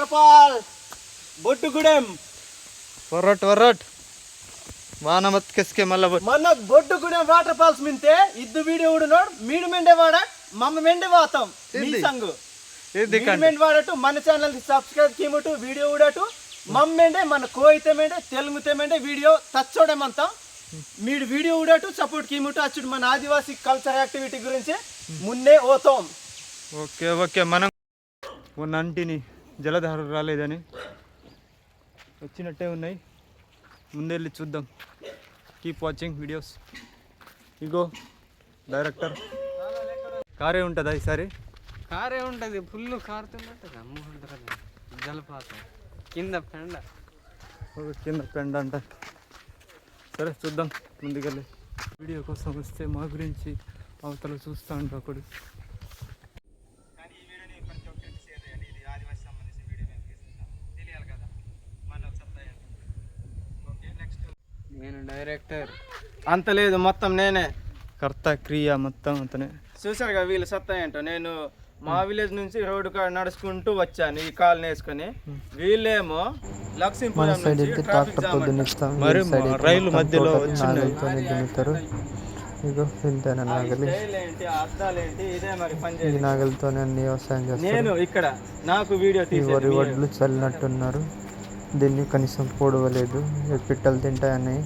Waterfall बोट्टुगुडेम वर्रट वान मत किसके मतलब मन बोट्टुगुडेम वाटर फॉल्स मिनते इद्दु वीडियो उडु नोड मीड मेंडे वाड मम मेंडे वातम मी संग मीड मेंडे वाडटु मन चैनल కి సబ్స్క్రైబ్ कीमुटु वीडियो उडटु मम मेंडे मन कोइते मेंडे तेलुगुते मेंडे वीडियो तच्चोडे मंता मीड वीडियो उडटु सपोर्ट कीमुटु అచ్చుడు మన ఆదివాసి కల్చర్ యాక్టివిటీ గురించి మున్నే ఓతం ఓకే ఓకే మనం ఉన్నంటిని జలధార రాలేదని వచ్చినట్టే ఉన్నాయి ముందెళ్ళి చూద్దాం కీప్ వాచింగ్ వీడియోస్ ఇగో డైరెక్టర్ కారే ఉంటుందా ఈసారి కారే ఉంటుంది ఫుల్ కారుతున్నట్టు అమ్ముకుంటారు జలపాతం కింద పెండ అంట సరే చూద్దాం ముందుకెళ్ళి వీడియో కోసం వస్తే మా గురించి అవతల చూస్తూ ఉంటా ఒకడు నేను డైరెక్టర్ అంత లేదు మొత్తం నేనే కర్త క్రియ మొత్తం అతనే చూసారు కదా వీళ్ళు సత్తా ఏంటో నేను మా విలేజ్ నుంచి రోడ్డు కాడ నడుచుకుంటూ వచ్చాను ఈ కాలనీ వేసుకొని వీళ్ళేమో లక్ష్మీపురం నుంచి ట్రాఫిక్ జామ్ మరి రైలు మధ్యలో దున్నుతారు ఇగో ఇంతేనా నాగలి ఏంటి అద్దాలేంటి ఇదే మరి పని ఈ నాగలితోనే అన్ని వ్యవసాయం చేస్తారు. నేను ఇక్కడ నాకు వీడియో ఈ వరి వడ్లు చల్లినట్టున్నారు. దీన్ని కనీసం పొడవలేదు. పిట్టలు తింటాయని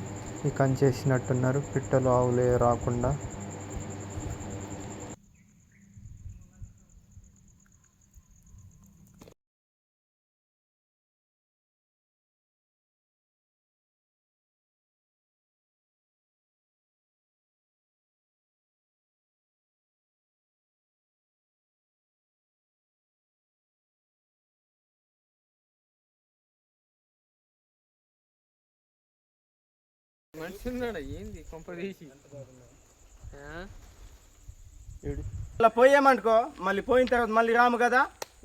ఈ కంచేసినట్టున్నారు. పిట్టలు ఆవులే రాకుండా మనిషి ఉన్నాడా ఏంది కొంప తీసి అలా పోయామనుకో మళ్ళీ పోయిన తర్వాత మళ్ళీ రాము కదా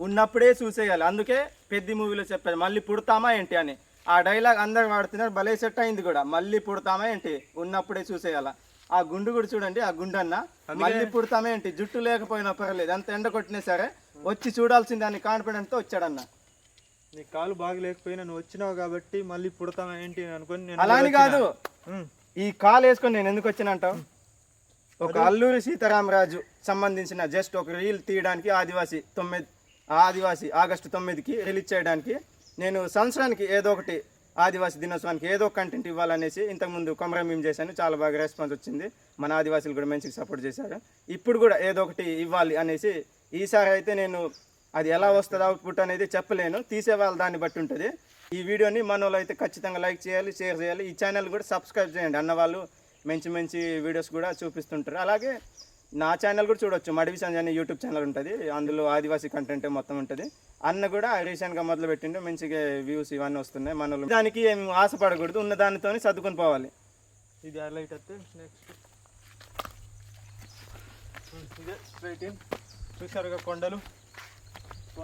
ఉన్నప్పుడే చూసేయాలి. అందుకే పెద్ద మూవీలో చెప్పారు మళ్ళీ పుడతామా ఏంటి అని. ఆ డైలాగ్ అందరు వాడుతున్నారు, భలే సెట్ అయింది కూడా. మళ్ళీ పుడతామా ఏంటి, ఉన్నప్పుడే చూసేయాల. ఆ గుండు కూడా చూడండి, ఆ గుండు అన్న మళ్ళీ పుడతామా ఏంటి, జుట్టు లేకపోయినా పర్లేదు, అంత ఎండ కొట్టినా సరే వచ్చి చూడాల్సింది అని కాన్ఫిడెంట్తో వచ్చాడన్న. నీ కాలు బాగా లేకపోయినా నువ్వు వచ్చినావు కాబట్టి మళ్ళీ పుడతామా ఏంటి అనుకొని అలా అని కాదు, ఈ కాలు వేసుకొని నేను ఎందుకు వచ్చినంటావు, ఒక అల్లూరి సీతారామరాజు సంబంధించిన జస్ట్ ఒక రీల్ తీయడానికి ఆదివాసి ఆగస్టు 9కి రిలీజ్ చేయడానికి నేను సంవత్సరానికి ఏదో ఒకటి ఆదివాసి దినోత్సవానికి ఏదో ఒక కంటెంట్ ఇవ్వాలనేసి ఇంతకుముందు కొమరం చేశాను. చాలా బాగా రెస్పాన్స్ వచ్చింది, మన ఆదివాసులు కూడా మంచిగా సపోర్ట్ చేశారు. ఇప్పుడు కూడా ఏదో ఒకటి ఇవ్వాలి అనేసి ఈసారి అయితే నేను అది ఎలా వస్తుంది అవుట్పుట్ అనేది చెప్పలేను, తీసేవాళ్ళు దాన్ని బట్టి ఉంటుంది. ఈ వీడియోని మన వాళ్ళు అయితే ఖచ్చితంగా లైక్ చేయాలి, షేర్ చేయాలి. ఈ ఛానల్ కూడా సబ్స్క్రైబ్ చేయండి, అన్నవాళ్ళు మంచి మంచి వీడియోస్ కూడా చూపిస్తుంటారు. అలాగే నా ఛానల్ కూడా చూడొచ్చు, మడివి సంజయ్ యూట్యూబ్ ఛానల్ ఉంటుంది, అందులో ఆదివాసీ కంటెంట్ మొత్తం ఉంటుంది. అన్న కూడా రీసెంట్గా మొదలు పెట్టిండు, మంచిగా వ్యూస్ ఇవన్నీ వస్తున్నాయి. మన వాళ్ళు దానికి ఏం ఆశపడకూడదు, ఉన్న దానితో సర్దుకొని పోవాలి. ఇది హైలైట్ అయితే నెక్స్ట్ ఇదే స్ట్రైట్ ఇన్. చూసారుగా కొండలు,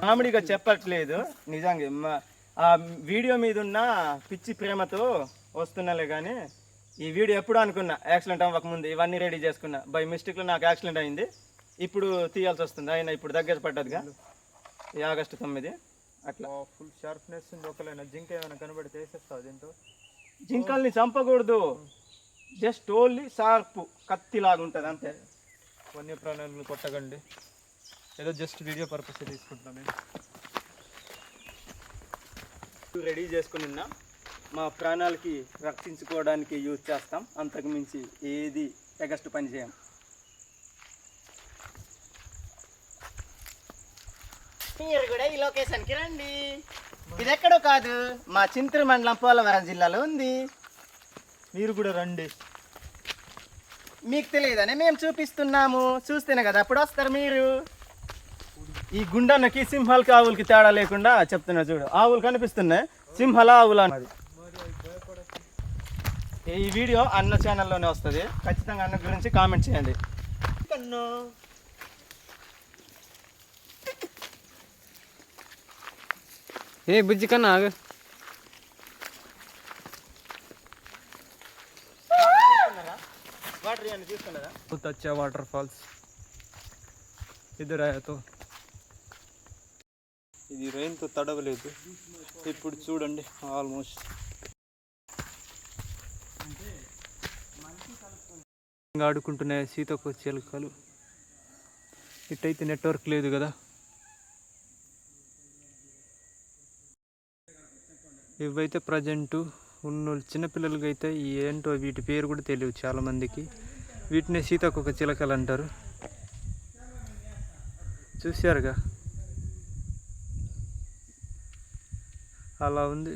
కామెడీగా చెప్పట్లేదు నిజంగా. ఆ వీడియో మీద ఉన్న పిచ్చి ప్రేమతో వస్తున్నాలే కానీ ఈ వీడియో ఎప్పుడు అనుకున్నా యాక్సిడెంట్ అవ్వకముందు ఇవన్నీ రెడీ చేసుకున్నా. బై మిస్టేక్లో నాకు యాక్సిడెంట్ అయింది, ఇప్పుడు తీయాల్సి వస్తుంది. అయినా ఇప్పుడు దగ్గర పడ్డదిగా ఈ ఆగస్టు 9 అట్లా. ఫుల్ షార్ప్నెస్ ఒకలైనా జింక ఏమైనా కనబడితే వేసేస్తావు దీంతో. జింకల్ని చంపకూడదు, జస్ట్ ఓన్లీ షార్ప్ కత్తిలాగా ఉంటుంది అంతే. వన్యప్రాణులను కొట్టకండి, ఏదో జస్ట్ వీడియో పర్పస్ తీసుకుంటున్నాను. రెడీ చేసుకుని మా ప్రాణాలకి రక్షించుకోవడానికి యూజ్ చేస్తాం, అంతకు మించి ఏది ఎగస్ట్ పని చేయం. మీరు కూడా ఈ లొకేషన్కి రండి, ఇది ఎక్కడో కాదు మా చింతూరు మండలం పోలవరం జిల్లాలో ఉంది. మీరు కూడా రండి, మీకు తెలియదని మేము చూపిస్తున్నాము, చూస్తేనే కదా అప్పుడు వస్తారు మీరు. ఈ గుండన్నకి సింహాలకి ఆవులకి తేడా లేకుండా చెప్తున్నా చూడు, ఆవులు కనిపిస్తున్నాయి, సింహాల ఆవులు అన్నది. ఈ వీడియో అన్న ఛానల్లోనే వస్తుంది, ఖచ్చితంగా అన్న గురించి కామెంట్ చేయండి. ఏ బుజ్జి కన్నా ఆగు. వాటర్ ఇవన్నీ చూస్తున్నారా, बहुत अच्छा वाटरफॉल्स इधर आया तो ఇది రెయిన్తో తడవలేదు. ఇప్పుడు చూడండి ఆల్మోస్ట్ ఆడుకుంటున్నాయి సీతకొక చిలుకలు. ఇటైతే నెట్వర్క్ లేదు కదా. ఇవైతే ప్రజెంటు ఉన్న చిన్నపిల్లలకి అయితే ఏంటో వీటి పేరు కూడా తెలియదు చాలామందికి. వీటినే సీతకొక చిలకలు అంటారు. చూశారుగా అలా ఉంది.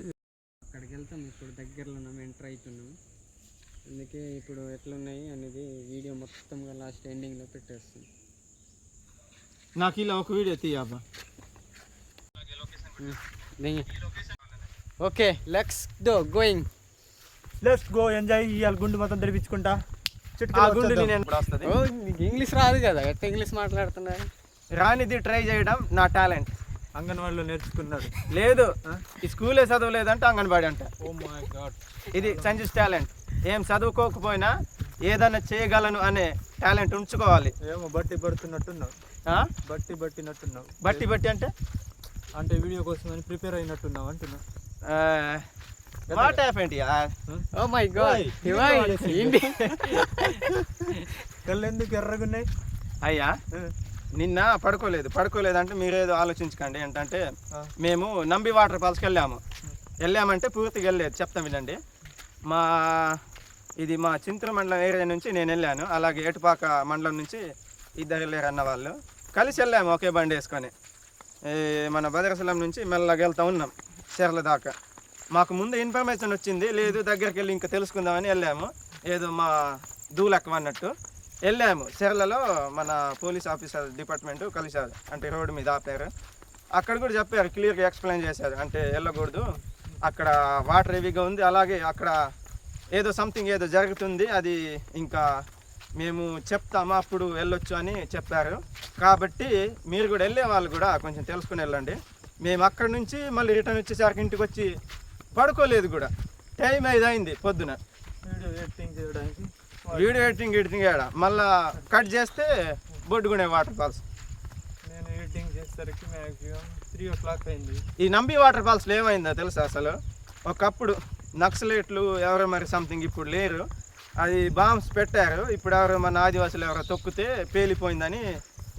అక్కడికి వెళ్తాం ఇప్పుడు, దగ్గరలో ఎంటర్ అవుతున్నాం. అందుకే ఇప్పుడు ఎట్లున్నాయి అనేది వీడియో మొత్తంగా లాస్ట్ ఎండింగ్లో పెట్టేస్తాం. నాకు ఇలా ఒక వీడియో తీయబ్బా. Okay let's going. Let's go enjoy. ఇవాళ గుండు మొత్తం తెరిపించుకుంటా. ఆ గుండు నేను వస్తుంది. నీకు ఇంగ్లీష్ రాదు కదా, ఎట్లా ఇంగ్లీష్ మాట్లాడుతున్నారు? రానిది ట్రై చేయడం నా టాలెంట్. అంగన్వాడీలో నేర్చుకున్నాడు. లేదు ఈ స్కూలే చదవలేదంటే అంగన్వాడి అంట. ఓ మై గాడ్, ఇది సంజీస్ టాలెంట్. ఏం చదువుకోకపోయినా ఏదైనా చేయగలను అనే టాలెంట్ ఉంచుకోవాలి. ఏమో బట్టి పడుతున్నట్టున్నావు. బట్టి పట్టినట్టున్నావు. బట్టి బట్టి అంటే అంటే వీడియో కోసం అని ప్రిపేర్ అయినట్టున్నావు అంటున్నావు. What happened? Oh my God, ఏంటి కళ్ళు ఎందుకు ఎర్రగున్నాయి? అయ్యా నిన్న పడుకోలేదు అంటే మీరేదో ఆలోచించకండి. ఏంటంటే మేము నంబి వాటర్ ఫాల్స్కి వెళ్ళామంటే పూర్తిగా వెళ్ళలేదు. చెప్తాం వినండి. ఇది మా చింతల మండలం ఏరియా నుంచి నేను వెళ్ళాను. అలాగే ఏటుపాక మండలం నుంచి ఇద్దరు వెళ్ళారు అన్న వాళ్ళు. కలిసి వెళ్ళాము ఒకే బండి వేసుకొని. మన భద్రాచలం నుంచి మెల్లగా వెళ్తూ ఉన్నాం చెర్ల దాకా. మాకు ముందు ఇన్ఫర్మేషన్ వచ్చింది, లేదు దగ్గరికి వెళ్ళి ఇంకా తెలుసుకుందామని వెళ్ళాము. ఏదో మా దూలెక్క అన్నట్టు వెళ్ళాము. చెర్లలో మన పోలీస్ ఆఫీసర్ డిపార్ట్మెంట్ కలిశారు. అంటే రోడ్డు మీద ఆపారు. అక్కడ కూడా చెప్పారు, క్లియర్గా ఎక్స్ప్లెయిన్ చేశారు. అంటే వెళ్ళకూడదు, అక్కడ వాటర్ హెవీగా ఉంది, అలాగే అక్కడ ఏదో సంథింగ్ ఏదో జరుగుతుంది, అది ఇంకా మేము చెప్తాము అప్పుడు వెళ్ళొచ్చు అని చెప్పారు. కాబట్టి మీరు కూడా వెళ్ళే వాళ్ళు కూడా కొంచెం తెలుసుకుని వెళ్ళండి. మేము అక్కడి నుంచి మళ్ళీ రిటర్న్ వచ్చేసరికి ఇంటికి వచ్చి పడుకోలేదు కూడా. టైం 5 అయింది పొద్దున. వీడియో ఎడిటింగ్ ఏడా మళ్ళీ కట్ చేస్తే బొడ్డుగునే వాటర్ ఫాల్స్. నేను ఎడిటింగ్ చేసేసరికి మ్యాక్సిమం 3 o'clock అయింది. ఈ నంబి వాటర్ ఫాల్స్లో ఏమైందో తెలుసా? అసలు ఒకప్పుడు నక్సలైట్లు ఎవరో మరి సంథింగ్, ఇప్పుడు లేరు. అది బాంబ్స్ పెట్టారు. ఇప్పుడు ఎవరో మన ఆదివాసులు ఎవరో తొక్కితే పేలిపోయిందని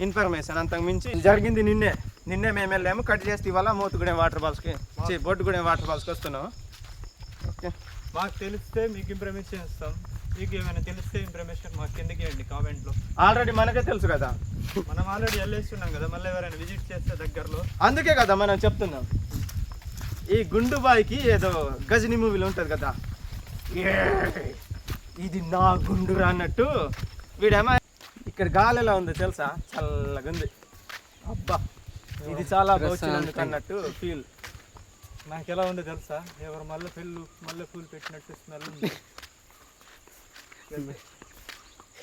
ఇన్ఫర్మేషన్. అంతకు మించి జరిగింది నిన్నే మేము వెళ్ళాము. కట్ చేస్తే ఇవాళ మోతుగూడెం వాటర్ ఫాల్స్కి బొడ్డుగూడెం వాటర్ ఫాల్స్కి వస్తున్నాము. ఓకే, మాకు తెలిస్తే మీకు ఇన్ఫర్మేషన్ ఇస్తాం. మీకు ఏమైనా తెలిస్తే ఇన్ఫర్మేషన్ మాకు కిందకి ఇవ్వండి కామెంట్లో. ఆల్రెడీ మనకే తెలుసు కదా, మనం ఆల్రెడీ వెళ్ళేస్తున్నాం కదా. మళ్ళీ ఎవరైనా విజిట్ చేస్తే దగ్గరలో, అందుకే కదా మనం చెప్తున్నాం. ఈ గుండుబాయికి ఏదో గజని మూవీలో ఉంటుంది కదా, ఇది నా గుండురా అన్నట్టు. వీడేమో ఇక్కడ గాలి ఎలా ఉంది తెలుసా? చల్లగా ఉంది. అబ్బా ఇది చాలా బాగుంది అన్నట్టు ఫీల్. నాకు ఎలా ఉంది తెలుసా? ఎవరు మల్లె పూలు పెట్టినట్టు స్మెల్ ఉంది.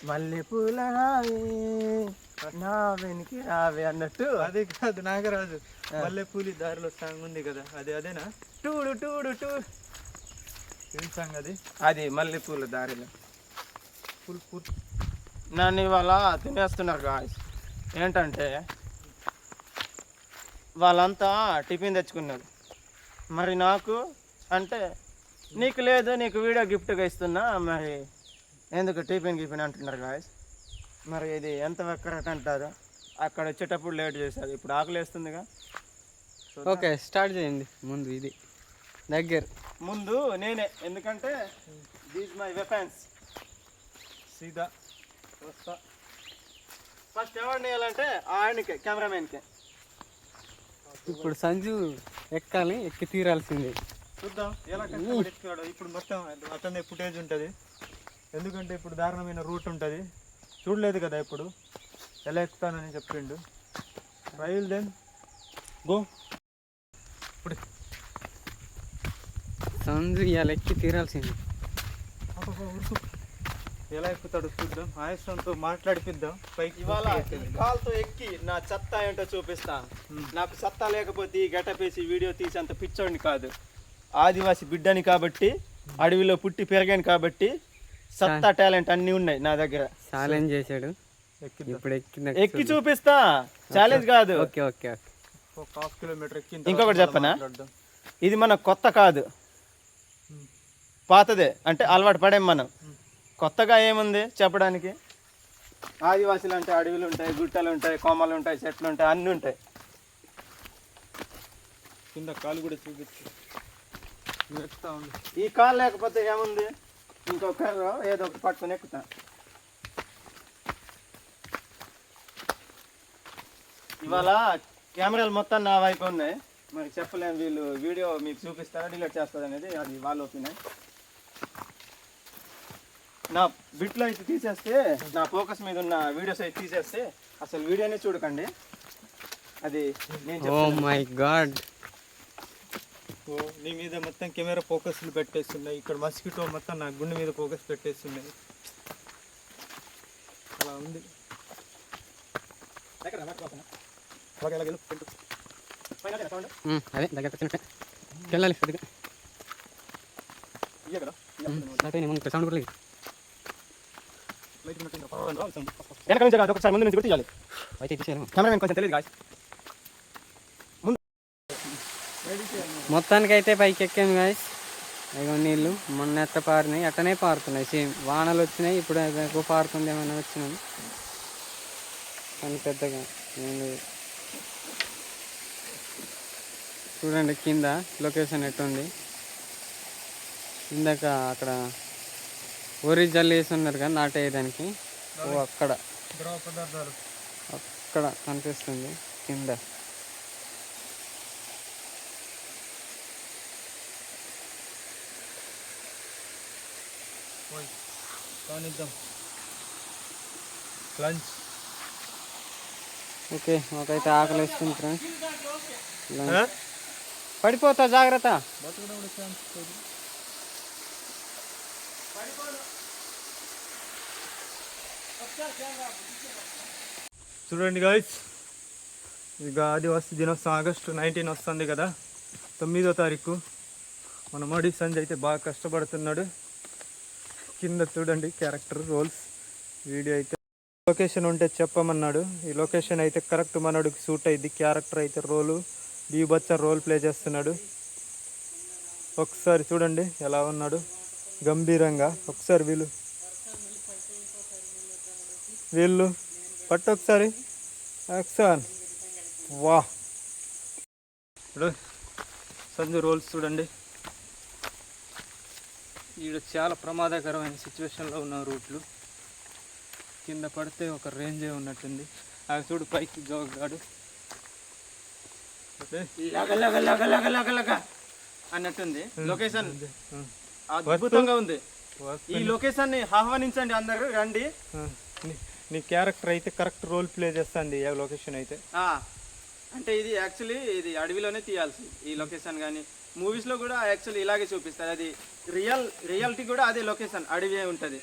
మల్లె పూల నా వెనికి రావే అన్నట్టు. అదే కాదు, నాగరాజు మల్లె పూలి దారిలో సాంగ్ ఉంది కదా, అదేనా? టూడు టూడు టూ ఏం సాంగ్ అది? అది మల్లె పూల దారిలో. ఫుల్ నన్ను ఇవాళ తినేస్తున్నారు గాయస్. ఏంటంటే వాళ్ళంతా టిఫిన్ తెచ్చుకున్నారు. మరి నాకు అంటే నీకు లేదు, నీకు వీడియో గిఫ్ట్గా ఇస్తున్నా, మరి ఎందుకు టిఫిన్ అంటున్నారు గాయస్. మరి ఇది ఎంత కరెక్ట్ అంటారు? అక్కడ వచ్చేటప్పుడు లేట్ చేశారు, ఇప్పుడు ఆకలి వేస్తుందిగా. ఓకే స్టార్ట్ చేయండి. ముందు ఇది ముందు నేనే, ఎందుకంటే దీస్ మై వెపన్స్. సీదా వస్తా. ఫస్ట్ ఎవరిని వేయాలంటే ఆయనకే, కెమెరామెన్కే. ఇప్పుడు సంజు ఎక్కి తీరాల్సిందే. చూద్దాం ఎలా కష్టపడి ఎక్కాడు. ఇప్పుడు మొత్తం అతనే ఫుటేజ్ ఉంటుంది. ఎందుకంటే ఇప్పుడు దారుణమైన రూట్ ఉంటుంది, చూడలేదు కదా. ఇప్పుడు ఎలా ఎక్కుతానని చెప్పిండు. Rail then go. ఇప్పుడు సంజు ఇవాళ ఎక్కి తీరాల్సింది. ఎలా ఎక్కుతాడు చూద్దాం. ఆయుష్తో మాట్లాడిపిద్దాం. పైకి ఇవాళ కాల్తో ఎక్కి నా సత్తా ఏంటో చూపిస్తాను. నాకు సత్తా లేకపోతే ఈ గెటపేసి వీడియో తీసి అంత పిచ్చోడిని కాదు. ఆదివాసి బిడ్డని కాబట్టి, అడవిలో పుట్టి పెరిగాను కాబట్టి సత్తా టాలెంట్ అన్నీ ఉన్నాయి నా దగ్గర. ఛాలెంజ్ చేశాడు. ఇప్పుడు ఎక్కి చూపిస్తా, ఛాలెంజ్ కాదు. ఓకే ఓకే ఒక హాఫ్ కిలోమీటర్ ఎక్కిన ఇంకొకటి తర్వాత చెప్పనా? మాట్లాడదాం. ఇది మన కొత్త కాదు, పాతదే. అంటే అలవాటు పడేం మనం. కొత్తగా ఏముంది చెప్పడానికి? ఆదివాసులు అంటే అడవులు ఉంటాయి, గుట్టలు ఉంటాయి, కొమ్మలు ఉంటాయి, చెట్లు ఉంటాయి, అన్నీ ఉంటాయి. కింద కాలు కూడా చూపించు. నువ్వు ఎక్కుతా ఉండు. ఈ కాలు లేకపోతే ఏముంది? ఇంకొక ఏదో ఒకటి పట్టుకొని ఎక్కుతా. ఇవాళ కెమెరాలు మొత్తం నా వైపు ఉన్నాయి, మరి చెప్పలేం. వీళ్ళు వీడియో మీకు చూపిస్తారా డిలీట్ చేస్తారా అనేది అది వాళ్ళ ఒపీనియన్. నా బిట్లో అయితే తీసేస్తే, నా ఫోకస్ మీద ఉన్న వీడియోస్ అయితే తీసేస్తే అసలు వీడియోనే చూడకండి. అది నేను ఓ మై గాడ్, ఓ, నీ మీద మొత్తం కెమెరా ఫోకస్లు పెట్టేస్తున్నాయి. ఇక్కడ మస్కిటో మొత్తం నా గుండె మీద ఫోకస్ పెట్టేస్తున్నాయి. అలా ఉంది. అదే దగ్గర వెళ్ళాలి. సౌండ్ కూడా లేదు. వెనక నుంచి కాదు, ఒకసారి ముందు నుంచి కూడా తీయాలి. అయితే తీసేయాలి. కెమెరా కొంచెం తెలియదు గాయస్. మొత్తానికి అయితే పైకి ఎక్కాము గాయస్. ఇగో నీళ్ళు మొన్న ఎట్ట పారినాయి అట్టనే పారుతున్నాయి. సేమ్ వానలు వచ్చినాయి, ఇప్పుడు ఎక్కువ పారుతుంది ఏమైనా వచ్చినాం కానీ పెద్దగా ఏం లేదు. చూడండి కింద లొకేషన్ ఎట్టుంది. ఇందాక అక్కడ వరి జల్లు వేసి ఉన్నారు కానీ నాటేయడానికి. ఓ అక్కడ ద్రవ పదార్థాలు అక్కడ కనిపిస్తుంది కింద. కానిద్దాం. లంచ్. ఓకే, మాకైతే ఆకలి వేస్తుంది ఫ్రెండ్స్. పడిపోతా, జాగ్రత్త. చూడండి గాయస్, ఇక ఆదివాసీ దినోత్సవం ఆగస్టు 19 వస్తుంది కదా, 9వ తారీఖు. మన మోడీ సంజయ్ అయితే బాగా కష్టపడుతున్నాడు. కింద చూడండి క్యారెక్టర్ రోల్స్. వీడియో అయితే లొకేషన్ ఉంటే చెప్పమన్నాడు. ఈ లొకేషన్ అయితే కరెక్ట్ మనోడికి సూట్ అయింది. క్యారెక్టర్ అయితే బీభత్సం రోల్ ప్లే చేస్తున్నాడు. ఒకసారి చూడండి ఎలా ఉన్నాడు గంభీరంగా. ఒకసారి వీళ్ళు పట్టు ఒకసారి యాక్షన్. వా, ఇప్పుడు సంజు రోల్స్ చూడండి. ఈడ చాలా ప్రమాదకరమైన సిచ్యువేషన్లో ఉన్న రూట్లు. కింద పడితే ఒక రేంజే ఉన్నట్టుంది. అవి చూడు పైకి జోగాడు అన్నట్టుంది. లొకేషన్ అద్భుతంగా ఉంది. ఈ లొకేషన్ ని ఆహ్వానించండి, అందరూ రండి. నీ క్యారెక్టర్ అయితే కరెక్ట్ రోల్ ప్లే చేస్తుంది ఈ లొకేషన్ అయితే. అంటే ఇది యాక్చువల్లీ ఇది అడవిలోనే తీయాల్సి. ఈ లొకేషన్ కానీ మూవీస్లో కూడా యాక్చువల్లీ ఇలాగే చూపిస్తారు. అది రియాలిటీ కూడా అదే లొకేషన్, అడవి ఉంటుంది.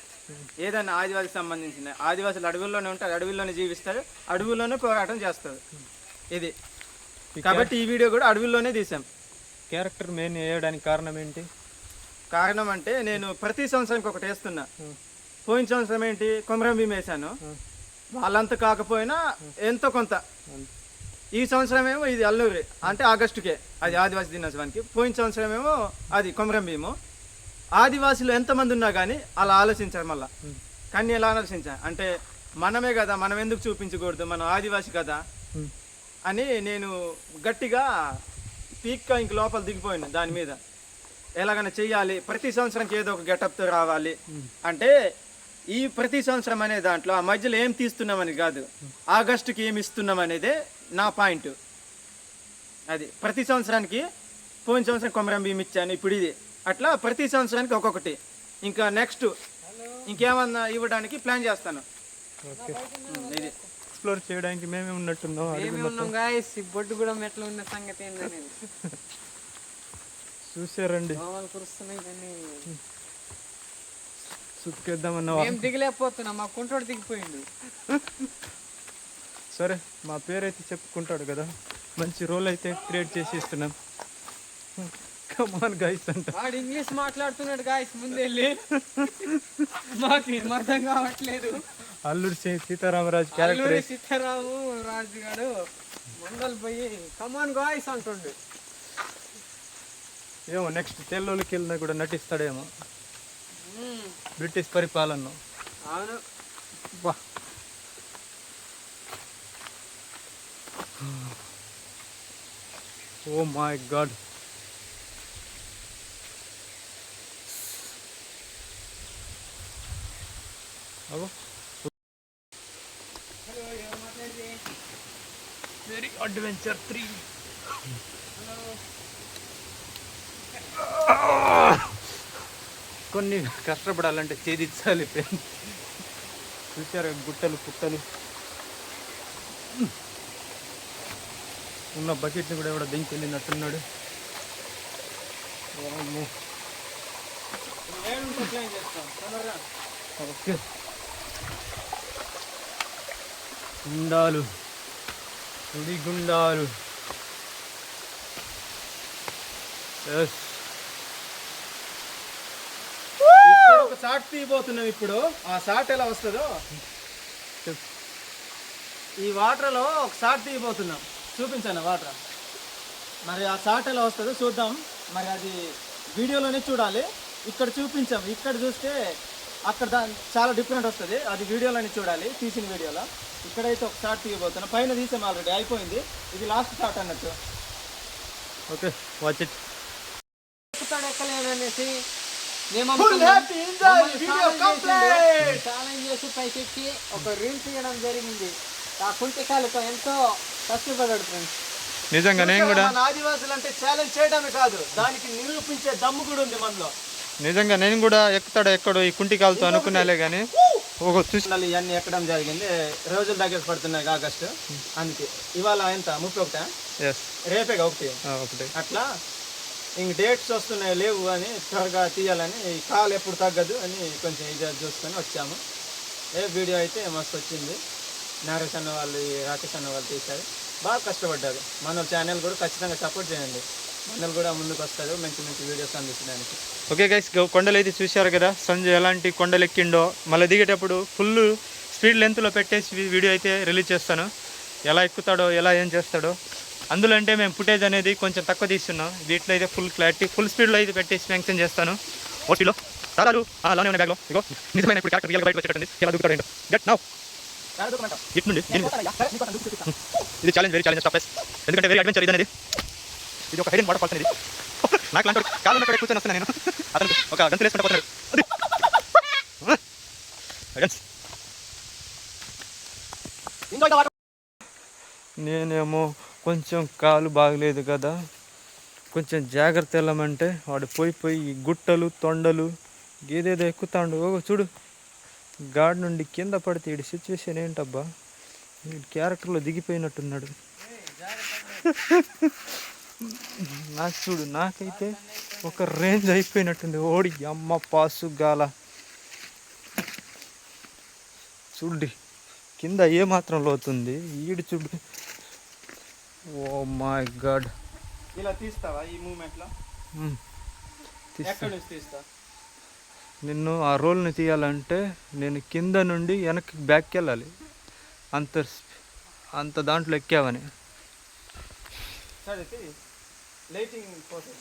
ఏదైనా ఆదివాసికి సంబంధించిన ఆదివాసులు అడవుల్లోనే ఉంటారు, అడవుల్లోనే జీవిస్తారు, అడవుల్లోనే పోరాటం చేస్తారు. ఇది కాబట్టి ఈ వీడియో కూడా అడవుల్లోనే తీసాం. క్యారెక్టర్ మెయిన్ వేయడానికి కారణం ఏంటి? కారణం అంటే నేను ప్రతి సంవత్సరానికి ఒకటి వేస్తున్నా. పోయిన సంవత్సరం ఏంటి కొమరం భీం వేసాను, వాళ్ళంత కాకపోయినా ఎంతో కొంత. ఈ సంవత్సరం ఏమో ఇది అల్లూరి, అంటే ఆగస్టుకే అది ఆదివాసీ దినోత్సవానికి. పోయిన సంవత్సరం ఏమో అది కొమరం భీము. ఆదివాసులు ఎంతమంది ఉన్నా కానీ అలా ఆలోచించారు మళ్ళా. కానీ ఎలా ఆలోచించా అంటే మనమే కదా, మనం ఎందుకు చూపించకూడదు, మనం ఆదివాసి కదా అని నేను గట్టిగా పీక్గా ఇంక లోపల దిగిపోయాను దాని మీద. ఎలాగైనా చెయ్యాలి, ప్రతి సంవత్సరానికి ఏదో ఒక గెటప్తో రావాలి. అంటే ఈ ప్రతి సంవత్సరం అనే దాంట్లో ఆ మధ్యలో ఏం తీస్తున్నామని కాదు, ఆగస్టుకి ఏమి ఇస్తున్నాం అనేదే నా పాయింట్. అది ప్రతి సంవత్సరానికి, పోయిన సంవత్సరం కొమరం భీం ఇచ్చాను, ఇప్పుడు ఇది, అట్లా ప్రతి సంవత్సరానికి ఒక్కొక్కటి. ఇంకా నెక్స్ట్ ఇంకేమన్నా ఇవ్వడానికి ప్లాన్ చేస్తాను. ఇది ఎక్స్ప్లోర్ చేయడానికి మేమే ఉన్నట్టున్నాం. గాయస్ ఈ బొడ్డు కూడా మెట్ల ఉన్న సంగతి ఏంటనేది చూసారండి. కురుస్తున్నాయి కానీ సుక్కేద్దామన్నా ఏం దిగలేకపోతున్నా, మా కుంటోడు దిగిపోయిండు. సరే, మా పేరైతే చెప్పుకుంటాడు కదా, మంచి రోల్ అయితే క్రియేట్ చేసి ఇస్తున్నాం. కమాన్ గైస్ అంట. వాడు ఇంగ్లీష్ మాట్లాడుతున్నాడు గాయస్, ముందెళ్ళి మాకు ఏం అర్థం కావట్లేదు. అల్లూరి సీతారామరాజు క్యారెక్టర్. సీతారాము రాజు గారు మండలు పోయి కమాన్ గాయ్స్ అంటుండే. ఏమో నెక్స్ట్ తెల్లోళ్ళకి వెళ్ళినా కూడా నటిస్తాడేమో బ్రిటిష్ పరిపాలన. అవును. బా ఓ మై గాడ్. అగో వెరీ అడ్వెంచర్ 3. కొన్ని కష్టపడాలంటే ఛేదించాలి ఫ్రెండ్. చూసారు గుట్టలు పుట్టలు ఉన్న బకెట్ని కూడా ఎవడో దించి వెళ్ళినట్టున్నాడు. ఓకే గుండాలు సుడిగుండాలు. ఎస్ ఇక్కడ ఒక షాట్ తీయబోతున్నాం. ఇప్పుడు ఆ షాట్ ఎలా వస్తుందో ఈ వాటర్లో ఒక షాట్ తీయబోతున్నాం. చూపించాను వాటర్. మరి ఆ షాట్ ఎలా వస్తుందో చూద్దాం. మరి అది వీడియోలోనే చూడాలి. ఇక్కడ చూపించాం. ఇక్కడ చూస్తే అక్కడ చాలా డిఫరెంట్ వస్తుంది. అది వీడియోలోనే చూడాలి, తీసిన వీడియోలో. ఇక్కడైతే ఒక షాట్ తీయబోతున్నాం. పైన తీసాం ఆల్రెడీ, అయిపోయింది. ఇది లాస్ట్ షాట్ అన్నట్టు. Okay watch it. ఎక్కలేననేసి ఛాలెంజ్ చేసి పైకి ఎక్కి ఒక రీల్ తీయడం జరిగింది. ఆ కుంటికాలతో ఎంతో కష్టపడ్డాడు ఫ్రెండ్స్. నిజంగా నేను కూడా మన ఆదివాసులు అంటే ఛాలెంజ్ చేయడమే కాదు, దానికి నిరూపించే దమ్ము కూడా ఉంది మనలో. నిజంగా నేను కూడా ఎక్కుతాడు ఎక్కడో ఈ కుంటికాలతో అనుకున్నాలే కానీ ఒక చూసి ఇవన్నీ ఎక్కడం జరిగింది. రోజుల దగ్గర పడుతున్నాయి ఆగస్టు. అందుకే ఇవాళ ఎంత 31, ఎస్ రేపే ఒకటి. అట్లా ఇంక డేట్స్ వస్తున్నాయి లేవు అని త్వరగా తీయాలని, ఈ కాలు ఎప్పుడు తగ్గదు అని కొంచెం ఇది చూసుకొని వచ్చాము. వీడియో అయితే మస్తు వచ్చింది. నరేష్ అన్న వాళ్ళు, రాకేష్ అన్న వాళ్ళు తీశారు. బాగా కష్టపడ్డారు. మన ఛానల్ కూడా ఖచ్చితంగా సపోర్ట్ చేయండి. మనలు కూడా ముందుకు వస్తారు మంచి మంచి వీడియోస్ అందించడానికి. ఓకే గైస్, కొండలు అయితే చూశారు కదా సంజయ్ ఎలాంటి కొండలు ఎక్కిండో. మళ్ళీ దిగేటప్పుడు ఫుల్ స్పీడ్ లెంత్లో పెట్టేసి వీడియో అయితే రిలీజ్ చేస్తాను. ఎలా ఎక్కుతాడో ఎలా ఏం చేస్తాడో. అందులో అంటే మేము ఫుటేజ్ అనేది కొంచెం తక్కువ తీస్తున్నాం. వీటిలో అయితే ఫుల్ క్లారిటీ ఫుల్ స్పీడ్లో అయితే పెట్టేసి మెన్షన్ చేస్తాను. ఓటీలో దాదాలు అలానే ఉన్న బ్యాగ్లో ఇగో నిజమైన ఇప్పుడు క్యారెక్టర్ రియల్గా బయటకు వచ్చేటట్టుంది. ఎలా దూకుతాడు ఏంటో. గెట్ నౌ ఇట్ నుండి ఇది ఛాలెంజ్, వెరీ ఛాలెంజ్ టాప్. ఎందుకంటే వెరీ అడ్వెంచర్ ఇది అనేది. ఇది ఒక హైడెన్ వాటర్ ఫాల్స్ అనేది. నాకు లాంటి కాలు ఉన్నక్కడ కూర్చొని వస్తున్నాను నేను. అతను ఒక గంతులు వేసుకుంటూ పోతున్నాడు. నేనేమో కొంచెం కాలు బాగలేదు కదా, కొంచెం జాగ్రత్త వెళ్ళమంటే వాడు పోయి ఈ గుట్టలు తొండలు గేదేదో ఎక్కుతాడు. ఓ చూడు, గాడి నుండి కింద పడితే ఈ సిచ్యువేషన్ ఏంటబ్బా. ఈ క్యారెక్టర్లో దిగిపోయినట్టున్నాడు. నాకు చూడు, నాకైతే ఒక రేంజ్ అయిపోయినట్టుంది. ఓడి అమ్మ పాసు గాల చూడు, కింద ఏమాత్రం లోతుంది. ఈడు చూడు, ఓ మై గాడ్. ఇలా తీస్తావా ఈ మూమెంట్లో? ఎక్కడి నుంచి తీస్తా? నిన్ను ఆ రోల్ని తీయాలంటే నేను కింద నుండి వెనక్కి బ్యాక్కి వెళ్ళాలి. అంత దాంట్లో ఎక్కావని. సరే లైటింగ్ ఫోటో